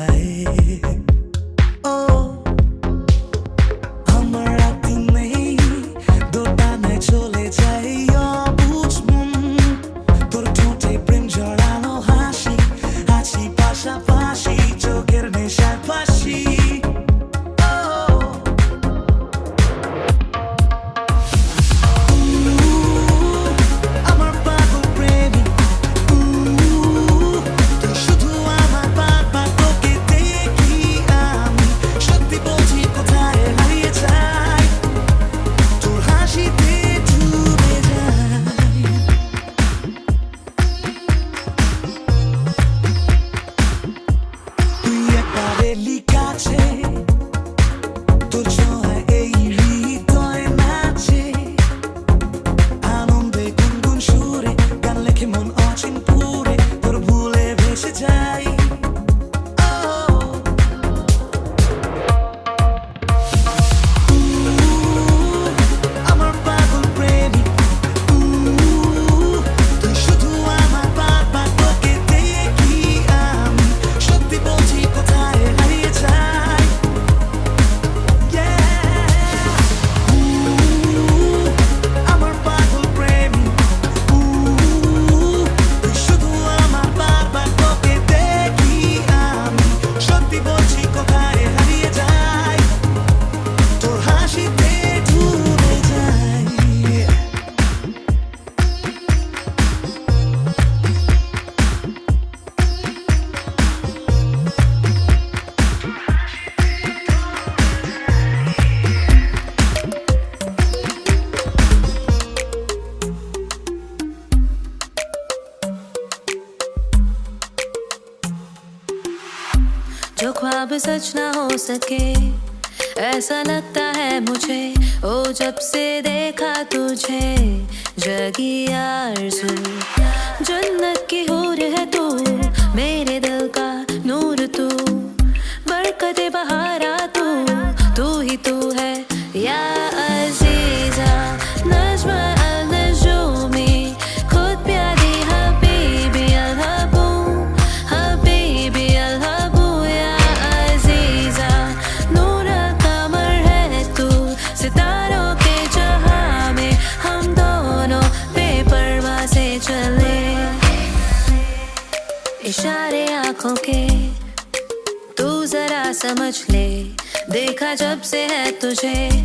যায় ও আমার রাতি নেই দোটানায় চলে যাই অবুঝ মন তোর ঠোঁটে প্রেম জড়ানো হাসি আছি পাশাপাশি চোখের নেশায় ফাঁসি जो ख्वाब सच ना हो सके ऐसा लगता है मुझे ओ जब से देखा तुझे जगी आरज़ू जन्नत की हूर है तू मेरे दिल का नूर तू बरकते बहारा तू ही तू है या अज़ीज़ा नज़्म अल-नजूमी खुद प्यारी हबीबी अल-हबू हबीबी अल-हबू या अज़ीज़ा नूर कमर है तू सितारों के जहां में हम दोनों बेपरवाह से चले इशारे आँखों के तू जरा समझ ले देखा जब से है तुझे।